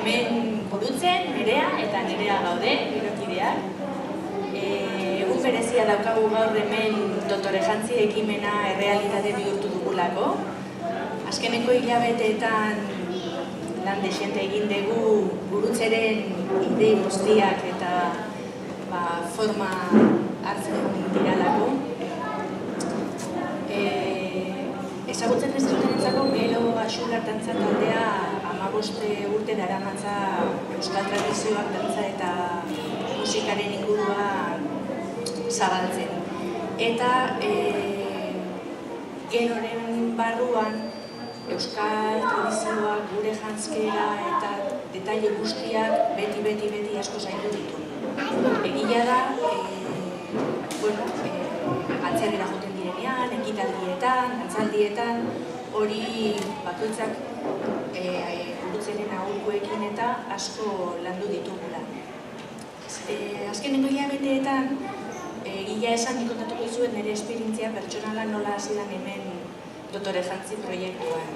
hemen burutzen, Nerea eta Nerea gaude, girokideak. Egun berezia daukagu gaur hemen Dotore Jantzi ekimena errealitate bihurtu dugulako. Azkeneko hilabeteetan lan desente egin dugu burutzeren idei guztiak eta forma hartzen diralako. Ezagutzen ez dutenentzako Gero Axular dantza taldea 15 urte daramatza euskal tradizioak dantza eta musikaren inguruan zabaltzen. Eta Geroren barruan euskal tradizioak, gure jantzkera eta detaile guztiak beti asko zaindu ditu. Egia da, atzerrira joten direnean, ekitaldietan, dantzaldietan, hori bakoitzak burutzeren aholkuekin eta asko landu ditugula. Azkeneko hilabeteetan, egia esan nik kontatuko dizuet nire esperientzia pertsonala nola hasi dan hemen Dotore Jantzi proiektuan.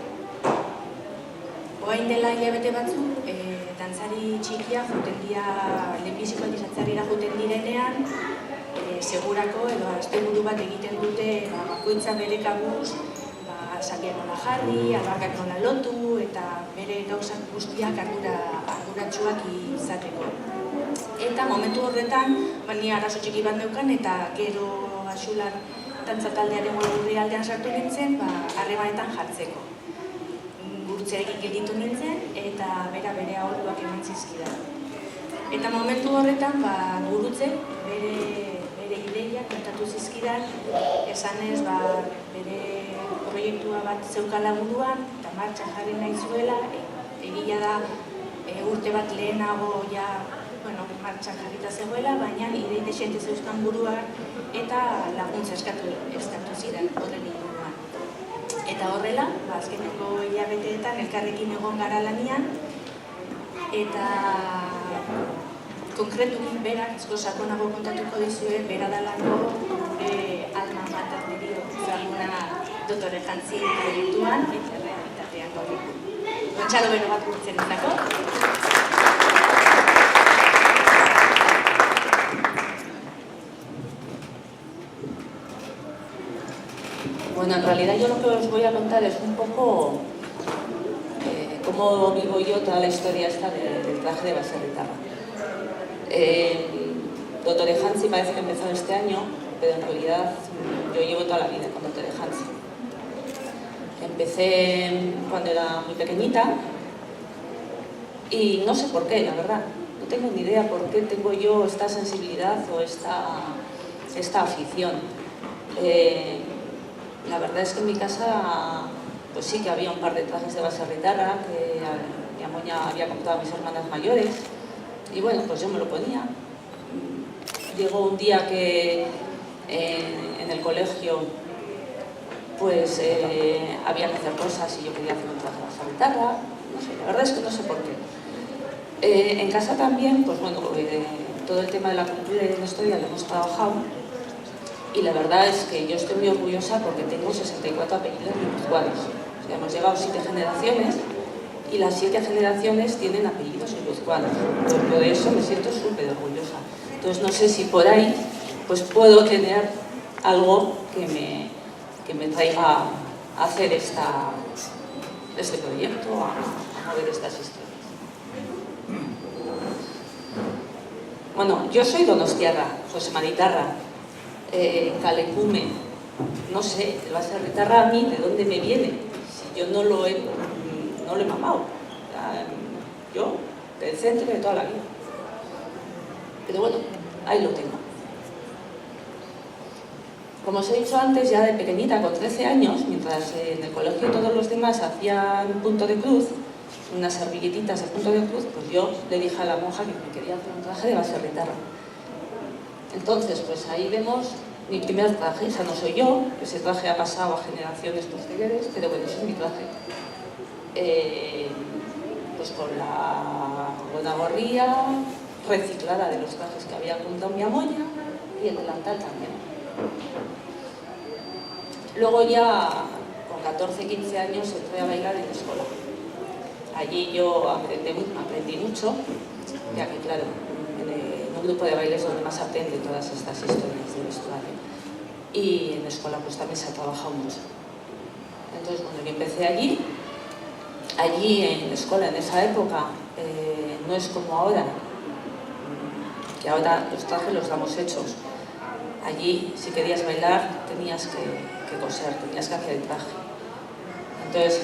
Oain dela hilabete batzuk, dantzari txikia joten dira, lehenbiziko aldiz atzarrira joten direnean, segurako edo asteburu bat egiten dute bakoitza bere kabuz, zapiak nola jarri, albakak nola lotu eta bere gauzak guztiak arduratsuak izateko. Eta momentu horretan, ni arazo txiki bat neukan eta Gero Axular dantza taldearen webgune aldean sartu nintzen, harremanetan jartzeko. Gurtzerekin gelditu nintzen eta bere aholkuak eman zizkidan. Eta momentu horretan gurutzek bere ideiak kontatu zizkidan, esanez bere proiektua bat zeukala buruan eta martxan jarri nahi zuela, egia da urte bat lehenago martxan jarrita zegoela, baina idei desente zeuzkan buruan eta laguntza eskatu ziren horren inguruan. Eta horrela, azkeneko hilabeteetan elkarrekin egon gara lanian, eta konkretuki berak, asko sakonago kontatuko dizue, bera dalako gure alma mater medio zaguna Dotore Jantzi proiektuan eta realitatean gauriko. Gontxalo bero bat gurtzen ezako. Bueno, en realidad yo lo que os voy a contar es un poco cómo vivo yo toda la historia esta del traje de baserritarra. Dotore Jantzi parece que empezó este año, pero en realidad yo llevo toda la vida con Dotore Jantzi. Empecé cuando era muy pequeñita y no sé por qué, la verdad. No tengo ni idea por qué tengo yo esta sensibilidad o esta afición. La verdad es que en mi casa pues sí que había un par de trajes de baserritarra que mi amoña había comprado a mis hermanas mayores y bueno, pues yo me lo ponía. Llegó un día que en el colegio pues había que hacer cosas y yo quería hacer un traje de baserritarra, no sé, la verdad es que no sé por qué. En casa también, pues bueno, todo el tema de la cultura y de la historia lo hemos trabajado. Y la verdad es que yo estoy muy orgullosa porque tengo 64 apellidos guipuzcoanos. O sea, hemos llegado 7 generaciones y las 7 generaciones tienen apellidos guipuzcoanos. Pues yo de eso me siento súper orgullosa. Entonces no sé si por ahí pues puedo tener algo que me traiga a hacer este proyecto, a mover estas historias. Bueno, yo soy donostiarra, josemanitarra. Kalekume, no sé, el baserritarra a mí, ¿de dónde me viene? Si yo no lo he mamado. Yo, del centro de toda la vida. Pero bueno, ahí lo tengo. Como os he dicho antes, ya de pequeñita, con 13 años, mientras en el colegio todos los demás hacían punto de cruz, unas servilletitas de punto de cruz, pues yo le dije a la monja que me quería hacer un traje de baserritarra. Entonces, pues ahí vemos mi primer traje, esa no soy yo, ese traje ha pasado a generaciones posteriores, pero bueno, ese es mi traje. Pues con la gorrilla reciclada de los trajes que había comprado mi amoña y el delantal también. Luego ya, con 14-15 años, entré a bailar en la escuela. Allí yo aprendí mucho, ya que claro, en un grupo de baile es donde más aprende todas estas historias de vestuario. Y en la escuela pues también se ha trabajado mucho. Entonces, cuando yo empecé allí en la escuela, en esa época, no es como ahora, que ahora los trajes los damos hechos. Allí, si querías bailar, tenías que coser, tenías que hacer el traje. Entonces,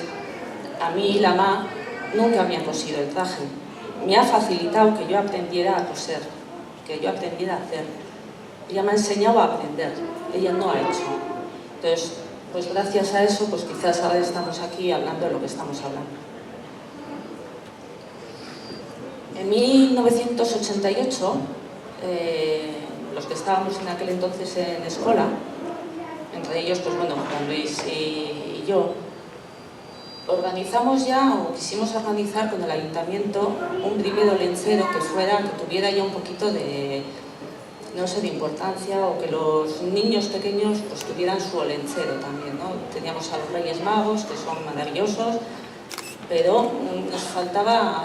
a mí la mamá nunca me ha cosido el traje. Me ha facilitado que yo aprendiera a coser, que yo aprendiera a hacer. Ella me ha enseñado a aprender, ella no ha hecho. Entonces, pues gracias a eso, pues quizás ahora estamos aquí hablando de lo que estamos hablando. En 1988, los que estábamos en aquel entonces en escuela, entre ellos, pues bueno, Juan Luis y yo, organizamos ya, o quisimos organizar con el ayuntamiento, un primer olencero que tuviera ya un poquito de, no sé, de importancia, o que los niños pequeños pues tuvieran su olencero también, ¿no? Teníamos a los Reyes Magos, que son maravillosos, pero nos faltaba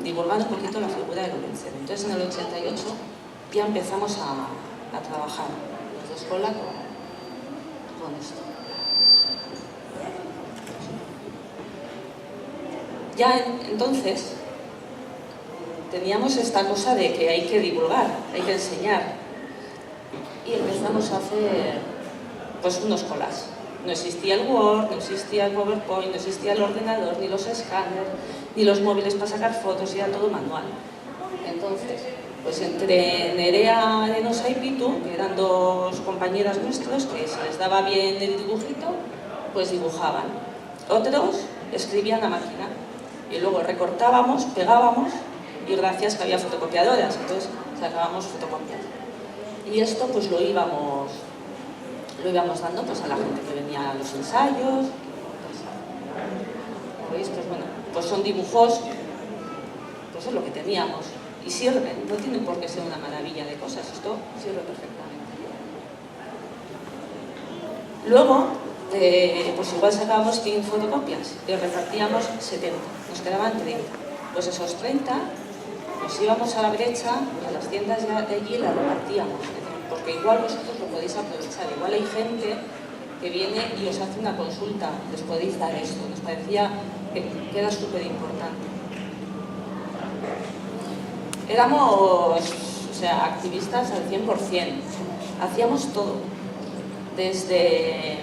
divulgar un poquito la figura del olencero. Entonces, en el 88 ya empezamos a trabajar en la escuela con esto. Ya entonces teníamos esta cosa de que hay que divulgar, hay que enseñar, y empezamos a hacer pues unos collages. No existía el Word, no existía el PowerPoint, no existía el ordenador, ni los escáneres, ni los móviles para sacar fotos, era todo manual. Entonces, pues entre Nerea Arenosa y Pitu, que eran dos compañeras nuestras que se les daba bien el dibujito, pues dibujaban. Otros escribían a máquina. Y luego recortábamos, pegábamos, y gracias que había fotocopiadoras, entonces sacábamos fotocopias. Y esto pues lo íbamos dando pues a la gente que venía a los ensayos. ¿Veis? Pues bueno, pues son dibujos, pues es lo que teníamos. Y sirven, no tienen por qué ser una maravilla de cosas, esto sirve perfectamente. Luego, pues igual sacábamos 100 fotocopias y repartíamos 70, nos quedaban 30. Pues esos 30 nos íbamos a la brecha, a las tiendas de allí, y las repartíamos, porque igual vosotros lo podéis aprovechar. Igual hay gente que viene y os hace una consulta, les podéis dar esto. Nos parecía que era súper importante. Éramos, o sea, activistas al 100%, hacíamos todo, desde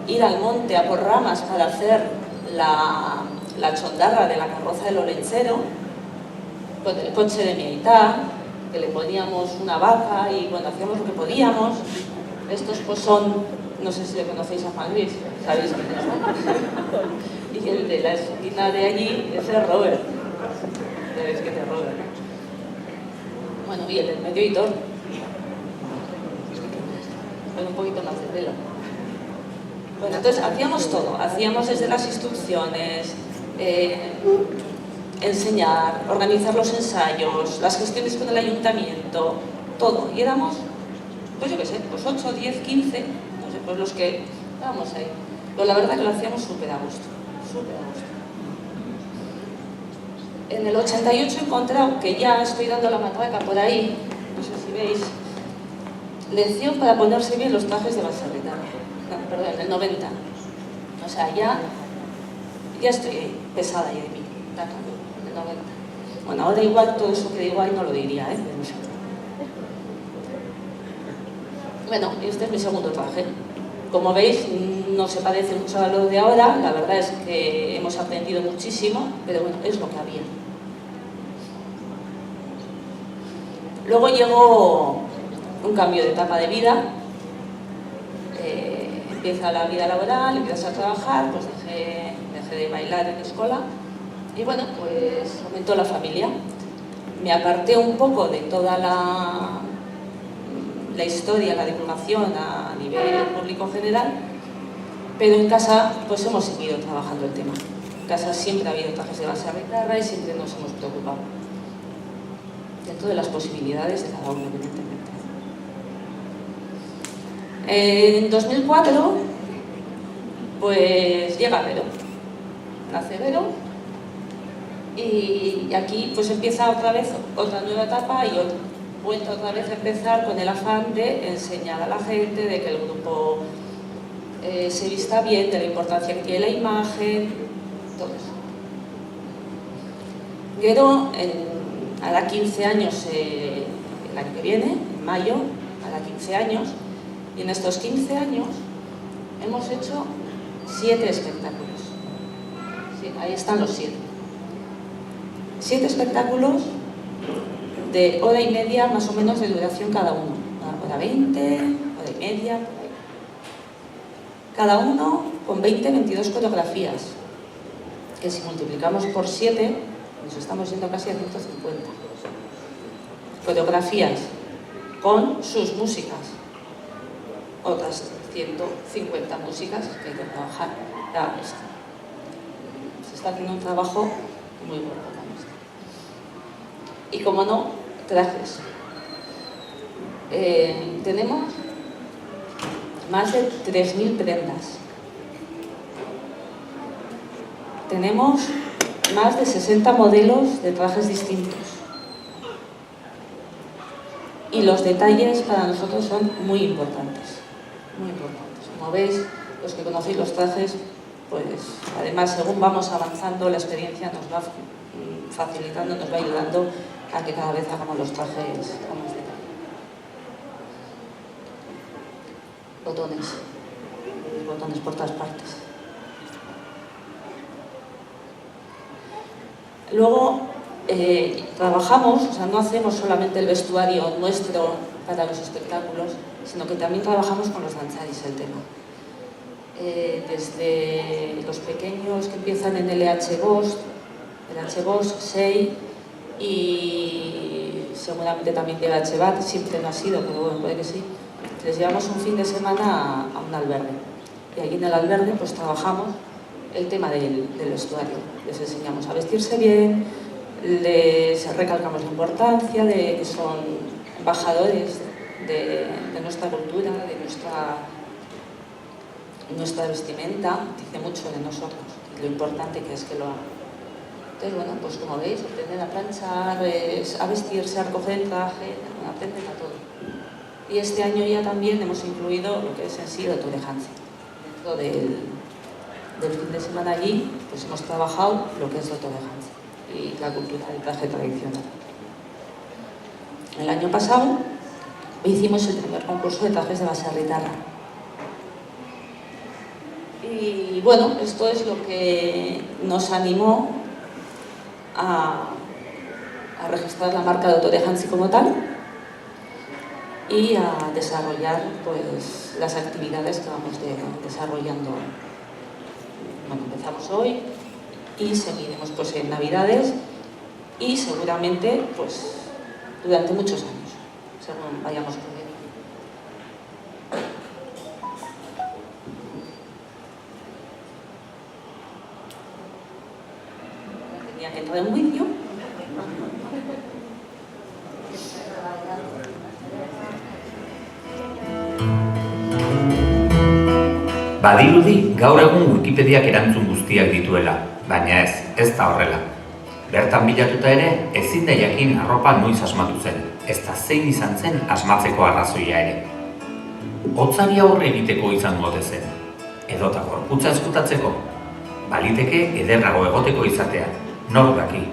ir al monte a por ramas para hacer la chondarra de la carroza del olencero, con el coche de mi aitá, que le poníamos una vaca y bueno, hacíamos lo que podíamos. Estos pues son, no sé si le conocéis a Juan Luis, ¿sabéis quién es, no? Y el de la esquina de allí es el Robert. ¿Sabéis quién es Robert? Bueno, y el del medio Hitor, con un poquito más de pelo. Bueno, entonces hacíamos todo, hacíamos desde las instrucciones, enseñar, organizar los ensayos, las gestiones con el ayuntamiento, todo. Y éramos, pues yo qué sé, pues 8, 10, 15, no sé, pues los que estábamos ahí. Pero la verdad que lo hacíamos súper a gusto, súper a gusto. En el 88 he encontrado, que ya estoy dando la matraca por ahí, no sé si veis, lección para ponerse bien los trajes de Baserritarra. No, perdón, en el 90. O sea, ya estoy pesada ya de mí, en el 90. Bueno, ahora igual todo eso que digo ahí no lo diría, ¿eh? Bueno, y este es mi segundo traje. Como veis, no se parece mucho a lo de ahora, la verdad es que hemos aprendido muchísimo, pero bueno, es lo que había. Luego llegó un cambio de etapa de vida, empieza la vida laboral, empiezas a trabajar, pues dejé de bailar en la escuela y bueno, pues aumentó la familia. Me aparté un poco de toda la historia, la divulgación a nivel público general, pero en casa pues hemos seguido trabajando el tema. En casa siempre ha habido trajes de Baserritarra y siempre nos hemos preocupado dentro de las posibilidades de cada uno, evidentemente. En 2004 pues llega Vero, nace Vero y aquí pues empieza otra vez otra nueva etapa y vuelta otra vez a empezar con el afán de enseñar a la gente, de que el grupo se vista bien, de la importancia que tiene la imagen, todo eso. Vero hará 15 años el año que viene, en mayo, hará 15 años, y en estos 15 años hemos hecho 7 espectáculos. Sí, ahí están los 7. 7 espectáculos de hora y media más o menos de duración cada uno. Hora 20, hora y media, por ahí. Cada uno con 20-22 coreografías, que si multiplicamos por 7, nos estamos yendo casi a 150. Coreografías con sus músicas, otras 150 músicas que hay que trabajar. Ya, se está haciendo un trabajo muy bueno con esto. Y como no, trajes. Tenemos más de 3.000 prendas. Tenemos más de 60 modelos de trajes distintos. Y los detalles para nosotros son muy importantes. Muy importantes. Como veis, los que conocéis los trajes, pues además según vamos avanzando la experiencia nos va facilitando, nos va ayudando a que cada vez hagamos los trajes con más detalle. Botones por todas partes. Luego trabajamos, o sea, no hacemos solamente el vestuario nuestro para los espectáculos, sino que también trabajamos con los danzaris el tema. Desde los pequeños que empiezan en LH-Bosch, 6 y seguramente también de LH-BAT, siempre no ha sido, pero bueno, puede que sí. Les llevamos un fin de semana a un albergue y allí en el albergue pues trabajamos el tema del vestuario. Les enseñamos a vestirse bien, les recalcamos la importancia de que son embajadores de nuestra cultura, de nuestra vestimenta, dice mucho de nosotros y lo importante que es que lo hagan. Entonces, bueno, pues como veis, aprenden a planchar, a vestirse, a recoger el traje, aprenden a todo. Y este año ya también hemos incluido lo que es en sí el Tour de Hansen. Dentro del fin de semana allí, pues hemos trabajado lo que es el Tour de Hansen y la cultura del traje tradicional. El año pasado hicimos el primer concurso de trajes de baserritarra. Y bueno, esto es lo que nos animó a registrar la marca de Otto de Hansi como tal y a desarrollar pues, las actividades que vamos desarrollando. Bueno, empezamos hoy y seguiremos pues, en Navidades y seguramente pues, durante muchos años, según vayamos pudiendo. Tenía que entrar en juicio. Badirudi gaur egun Wikipediak erantzun guztiak dituela, baina ez da horrela. Bertan bilatuta ere, ezin da jakin arropa noiz asmatu zen, ezta zein izan zen asmatzeko arrazoia ere. Hotzari aurre egiteko izango ote zen, edota gorputza ezkutatzeko, baliteke ederrago egoteko izatea, nor daki.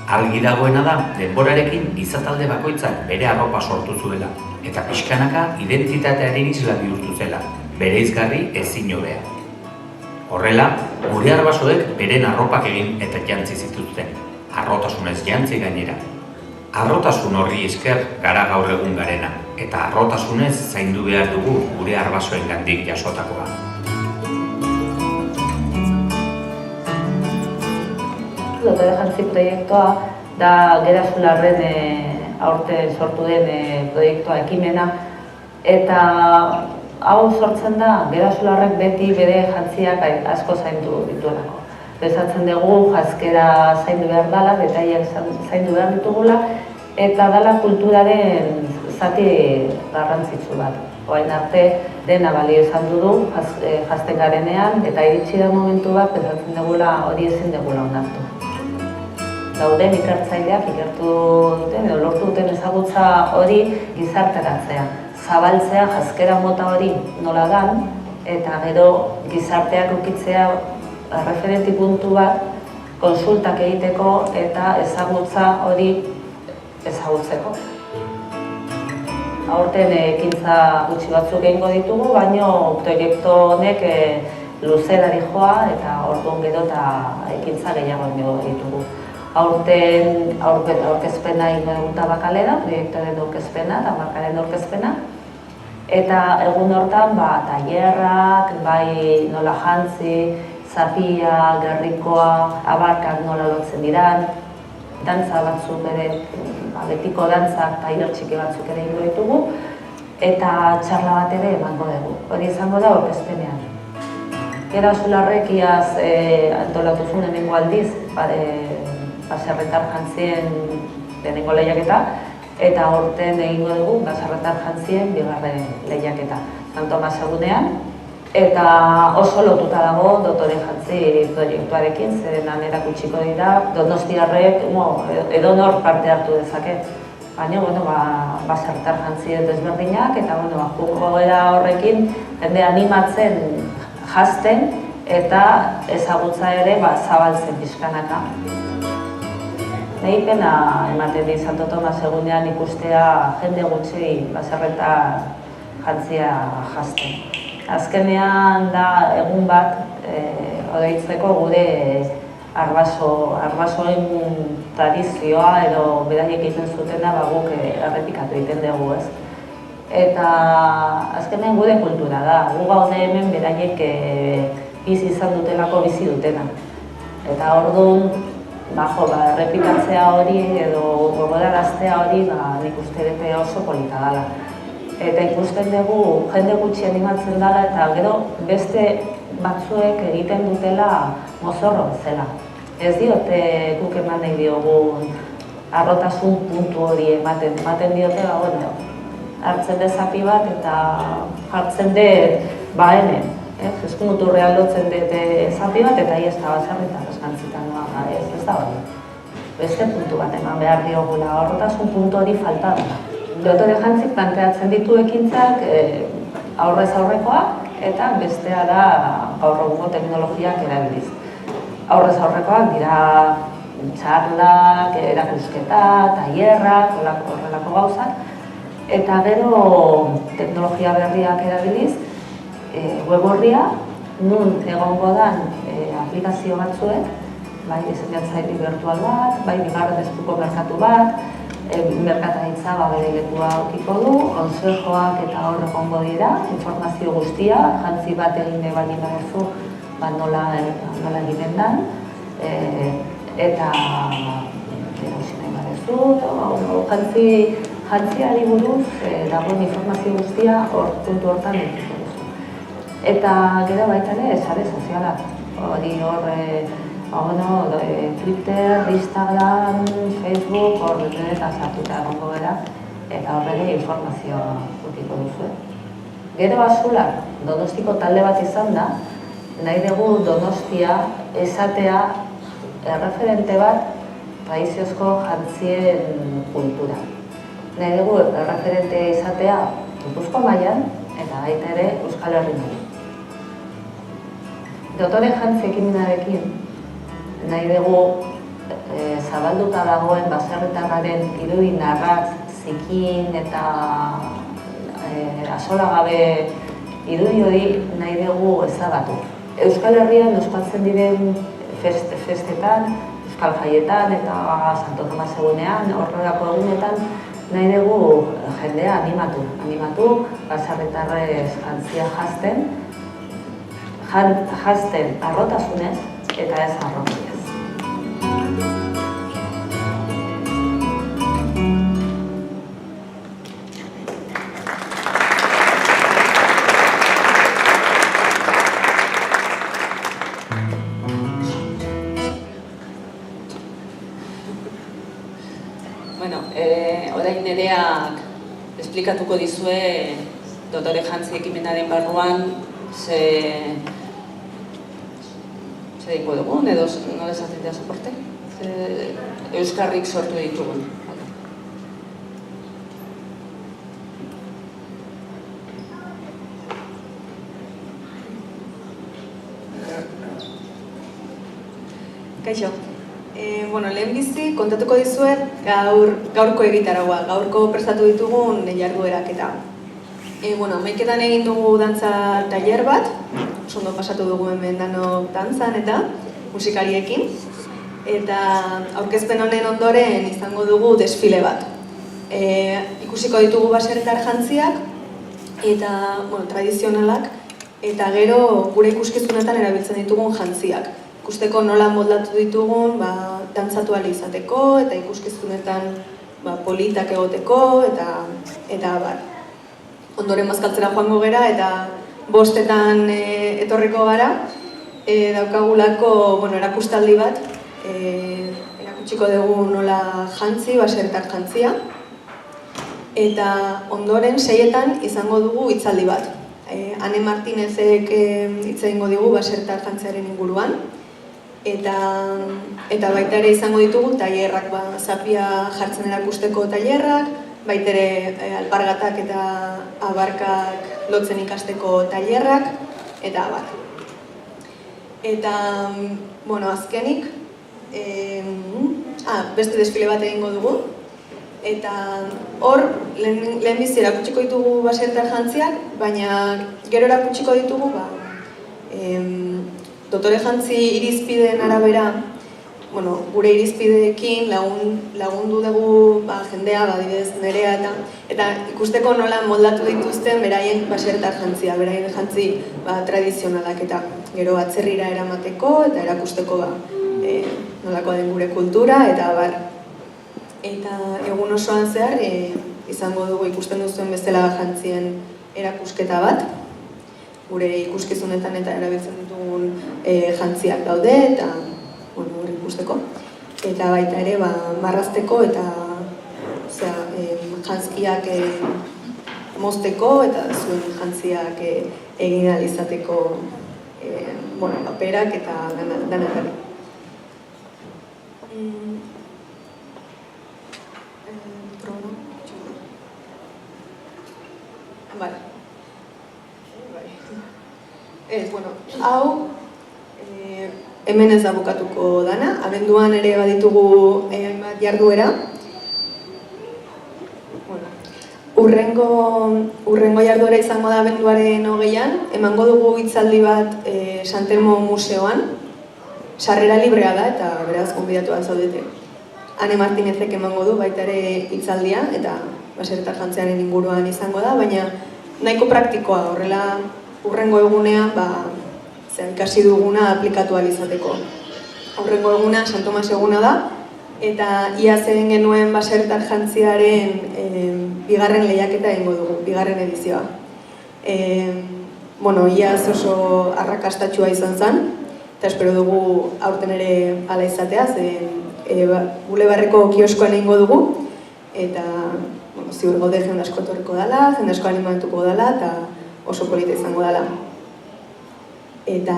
Argi dagoena da, denborarekin gizatalde bakoitzak bere arropa sortu zuela, eta pixkanaka identitatearen isla bihurtu zela, bereizgarri ezin hobea. Horrela, gure arbasoek beren arropak egin eta jantzi zituzten, harrotasunez jantzi gainera. Harrotasun horri esker gara gaur egun garena, eta harrotasunez zaindu behar dugu gure arbasoengandik jasotakoa. Otto de Hansi proiektua da Gerazularren aurten sortu den proiektua ekimena, eta hau sortzen da, Gerazularrek beti bere jantziak asko zaindu dituelako. Pensatzen dugu janzkera zaindu behar dela, detaileak zaindu behar ditugula, eta dela kulturaren zati garrantzitsu bat. Orain arte, dena balio izan du jazten garenean, eta iritsi da momentu bat, pentsatzen dugula hori ezin dugula onartu. Dauden ikertzaileak ikertu duten, edo lortu duten ezagutza hori gizarteratzea. Zabaltzea jazkera mota hori nola dan, eta gero gizarteak ukitzea referenti puntu bat konsultak egiteko eta ezagutza hori ezagutzeko. Aurten ekintza gutxi batzuk egingo ditugu, baina proiektu honek luzerari joa eta orduan gero eta ekintza gehiago egingo ditugu. Aurten aurkezpena egingo dugu Tabakalera, proiektuaren aurkezpena, Tabakalen aurkezpena. Eta egun hortan, tailerrak, bai nola jantzi, zapia, gerrikoa, abarkak nola lotzen diran, dantza batzuk ere, betiko dantzak, tailer txiki batzuk ere egingo ditugu, eta txarla bat ere emango dugu. Hori izango da aurkezpenean. Gera Zularrek iaz antolatu zuen lehenengo aldiz, baserritar jantzien lehenengo lehiaketa, eta aurten egingo dugu baserritar jantzien bigarren lehiaketa. San Tomas egunean, eta oso lotuta dago dotore jantzi proiektuarekin, zeren erakutsiko dira, Donostiarrek edonor parte hartu dezake. Baina, baserritar jantzi desberdinak, eta jungo gara horrekin jende animatzen jazten eta ezagutza ere zabaltzen pixkanaka. Nahi pena ematen di Santo Tomas egunean ikustea jende gutxi baserritar jantzia jazten. Azkenean da egun bat oroitzeko gure arbasoen tradizioa edo beraiek egiten zutena guk errepikatu egiten dugu, ez? Eta azkenean gure kultura da, gu gaude hemen beraiek bizi izan dutelako bizi dutena. Eta orduan, errepikatzea hori edo gogoraraztea hori nik uste dute oso polita dela. Eta ikusten dugu jende gutxi animatzen dela eta gero beste batzuek egiten dutela mozorro bezala. Ez diote guk eman nahi diogun harrotasun puntu hori ematen diote, hartzen dut zapi bat eta jartzen dut hemen. Eskunuturrean lotzen dut zapi bat eta ez da baserritar eskantzitan ez da hori. Beste puntu bat eman behar diogula, harrotasun puntu hori falta da. Dotore jantzik planteatzen ditu ekintzak aurrez aurrekoak eta bestea da gaur egungo teknologiak erabiliz. Aurrez aurrekoak dira txarlak, erakusketa, tailerrak, horrelako gauzak. Eta gero teknologia berriak erabiliz, web orria, nun egongo dan aplikazio batzuek, bai diseinatzaile virtual bat, bai bigarren eskuko merkatu bat, merkataritza bere lekua aukiko du, konsejoak eta hor egongo dira, informazio guztia, jantzi bat egin baldin baduzu nola egiten den, eta jantziari buruz dagoen informazio guztia puntu hortan egiteko duzu. Eta gero baita ere, sare sozialak. Hori Twitter, Instagram, Facebook, hor eta sartuta egongo gara, eta horrela informazioa ukiko duzu. Gero Azulak, Donostiko talde bat izan da, nahi dugu Donostia esatea erreferente bat tradiziozko jantzien kultura. Nahi dugu erreferente izatea Gipuzkoa mailan eta baita ere Euskal Herri mailan. Dotore jantzi ekimenarekin nahi dugu zabalduta dagoen baserritarraren irudi narratz, zikin eta asolagabe irudi hori nahi dugu ezagatu. Euskal Herrian ospatzen diren festetan, Euskal Jaietan eta Santo Tomas egunean, horrelako egunetan, nahi dugu jendea animatu, baserritarrez jantzia jazten harrotasunez eta ez harrotasunez. Orain Nereak esplikatuko dizue dotore jantzi ekimenaren barruan ze dingo dugun, edo nola esaten dira soporte? Euskarrik sortu ditugun. Kaixo. Lehenbizi kontatuko dizuet gaurko egitaragua, gaurko prestatu ditugun jarduerak eta. Hamaiketan egin dugu dantza tailer bat, ondo pasatu dugu hemen danok dantzan eta musikariekin. Eta aurkezpen honen ondoren izango dugu desfile bat. Ikusiko ditugu baserritar jantziak eta tradizionalak eta gero gure ikuskizunetan erabiltzen ditugun jantziak. Ikusteko nola moldatu ditugun dantzatu ahal izateko eta ikuskizunetan politak egoteko eta abar. Ondoren bazkaltzera joango gera eta 5:00 etorriko gara. Daukagulako erakustaldi bat, erakutsiko dugu nola jantzi, baserritar jantzia. Eta ondoren 6:00 izango dugu hitzaldi bat. Ane Martinezek hitz egingo digu baserritar jantziaren inguruan. Eta baita ere izango ditugu tailerrak, zapia jartzen erakusteko tailerrak, baita ere alpargatak eta abarkak lotzen ikasteko tailerrak, eta abar. Eta, azkenik, beste desfile bat egingo dugu. Eta hor, lehenbizi erakutsiko ditugu baserritar jantziak, baina gero erakutsiko ditugu, dotore jantzi irizpideen arabera, gure irizpideekin lagundu dugu jendea, adibidez nerea eta ikusteko nola moldatu dituzten beraien baserritar jantzia, beraien jantzi tradizionalak eta gero atzerrira eramateko eta erakusteko nolakoa den gure kultura eta abar. Eta egun osoan zehar izango dugu ikusten duzuen bezala jantzien erakusketa bat, gure ikuskizunetan eta erabiltzen ditugun jantziak daude eta hori ikusteko. Eta baita ere marrazteko eta jantzkiak mozteko eta zuen jantziak egin ahal izateko paperak eta danakari. Hau hemen ez da bukatuko dana, abenduan ere baditugu hainbat jarduera. Urrengo jarduera izango da abenduaren 20an, emango dugu hitzaldi bat Santelmo Museoan, sarrera librea da eta beraz gonbidatuak zaudete. Ane Martinezek emango du baita ere hitzaldia eta baserritar jantziaren inguruan izango da, baina nahiko praktikoa, horrela urrengo egunean ikasi duguna aplikatu ahal izateko. Urrengo eguna San Tomas eguna da eta iaz egin genuen baserritar jantziaren bigarren lehiaketa egingo dugu, bigarren edizioa. Iaz oso arrakastatsua izan zen eta espero dugu aurten ere hala izatea, Bulebarreko kioskoan egingo dugu eta ziur gaude jende asko etorriko dela, jende asko animatuko dela eta oso polita izango dela. Eta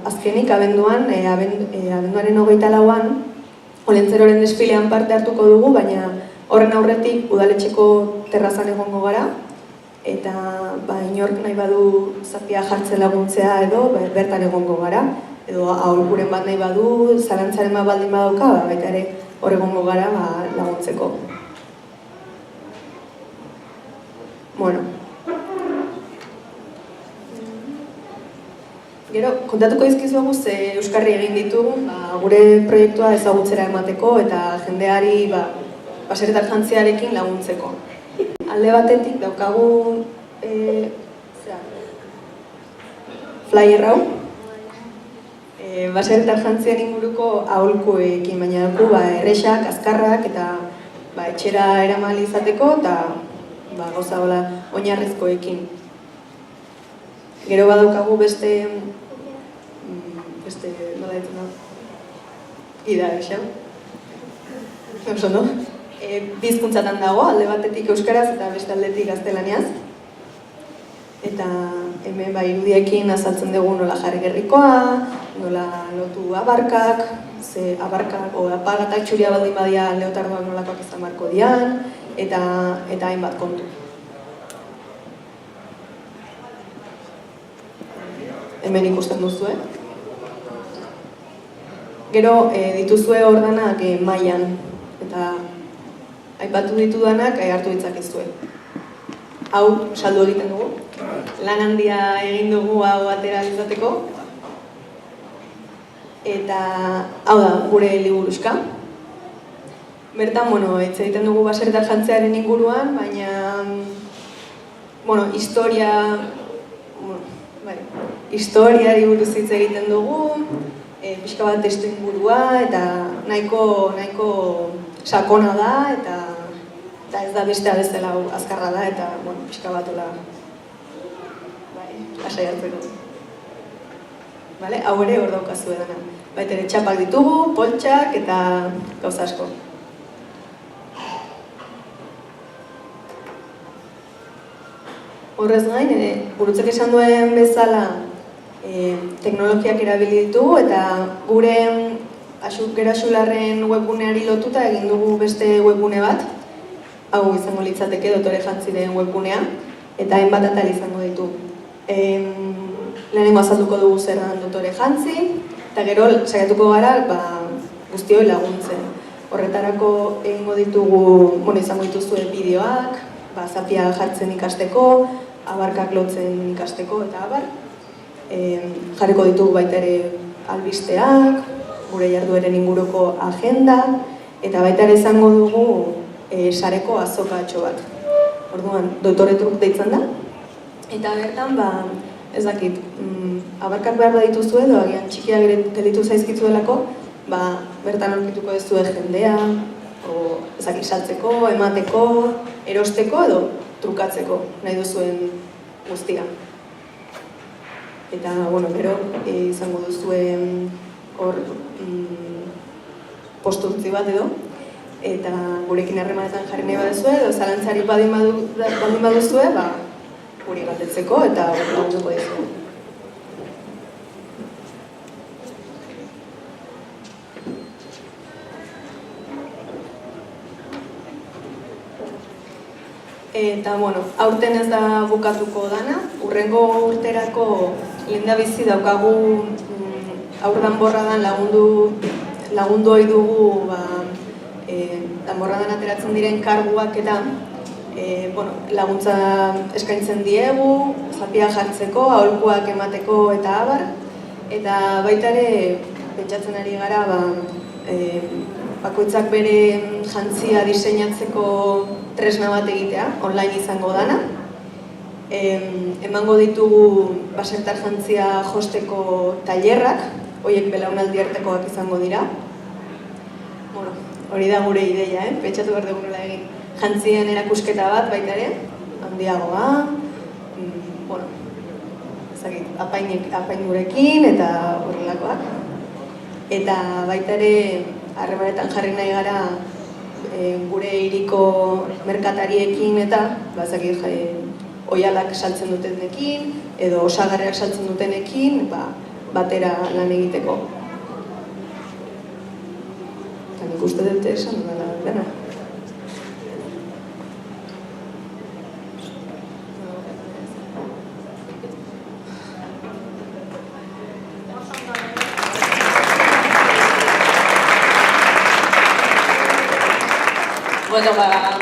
azkenik abenduaren 24an Olentzeroren desfilean parte hartuko dugu, baina horren aurretik udaletxeko terrazan egongo gara eta inork nahi badu zapia jartzen laguntzea edo bertan egongo gara edo aholkuren bat nahi badu, zalantzaren bat baldin badauka, baita ere hor egongo gara laguntzeko. Gero, kontatuko dizkizuegu ze euskarri egin ditugun gure proiektua ezagutzera emateko eta jendeari baserritar jantziarekin laguntzeko. Alde batetik daukagu flyer hau, baserritar jantzien inguruko aholkuekin, baina dugu erresak, azkarrak eta etxera eraman izateko eta gauza oinarrizkoekin. Gero badaukagu beste nola ditu da? Ida, xau? Oso, no? Bizkuntzatan dago, alde batetik euskaraz eta beste aldetik gaztelaniaz. Eta hemen irudiekin azaltzen dugu nola jarri gerrikoa, nola lotu abarkak, ze abarkak o apagatak txuria baldin badia leotardoak nolakoak izan marko dian, eta hainbat kontu. Hemen ikusten duzu, Gero dituzue ordanak mailan, eta aipatu ditudanak hartu ditzakezue. Hau saldu egiten dugu. Lan handia egin dugu hau atera izateko. Eta hau da, gure liburuxka. Bertan, hitz egiten dugu baserritar jantzearen inguruan, baina historiari buruz hitz egiten dugu, pixka bat testu ingurua, eta nahiko sakona da, eta ez da bestea bezala azkarra da, eta pixka bat ola lasai hartzeko. Hau ere hor daukazu edana. Baita ere txapak ditugu, poltsak eta gauza asko. Horrez gain, burutzek esan duen bezala teknologiak erabili ditugu eta gure Geraxularren webguneari lotuta egin dugu beste webgune bat. Hau izango litzateke Dotore Jantziren webgunea eta hainbat atal izango ditu. Lehenengo azalduko dugu zer da Dotore Jantzi eta gero saiatuko gara guztioi laguntzen. Horretarako egingo ditugu, izango dituzue bideoak, zapia jartzen ikasteko, abarkak lotzen ikasteko eta abar. Jarriko ditugu baita ere albisteak, gure jardueren inguruko agenda, eta baita ere izango dugu sareko azokatxo bat. Orduan, Dotore Truk deitzen da, eta bertan, ez dakit, abarkak behar badituzu edo, agian txikiak gelitu zaizkitzuelako, bertan aurkituko ez duen jendea, ez dakit, saltzeko, emateko, erosteko edo trukatzeko nahi duzuen guztia. Eta, gero, izango duzuen hor postuntzi bat edo, eta gurekin harremanetan jarri nahi baduzue, edo zalantzari baldin baduzue, guri galdetzeko eta lagunduko dizugu. Eta, aurten ez da bukatuko dana, hurrengo urterako lehendabizi daukagu aur danborradan lagundu ohi dugu danborradan ateratzen diren karguak eta laguntza eskaintzen diegu, zapia jartzeko, aholkuak emateko eta abar. Eta baita ere, pentsatzen ari gara, bakoitzak bere jantzia diseinatzeko tresna bat egitea, online izango dana. Emango ditugu baserritar jantzia josteko tailerrak, horiek belaunaldi artekoak izango dira. Hori da gure ideia, pentsatu behar dugu nola egin. Jantzien erakusketa bat baita ere, handiagoa, apain gurekin eta horrelakoak. Eta baita ere, harremanetan jarri nahi gara gure hiriko merkatariekin eta oihalak saltzen dutenekin edo osagarriak saltzen dutenekin batera lan egiteko. Eta nik uste dute esan dena.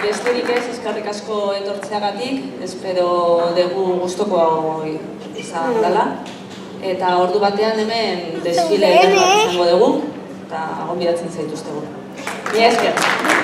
Besterik ez, eskerrik asko etortzeagatik, espero dugu gustukoa izan dela. Eta ordu batean hemen desfile izango dugu, eta gonbidatzen zaituztegu. Mila esker!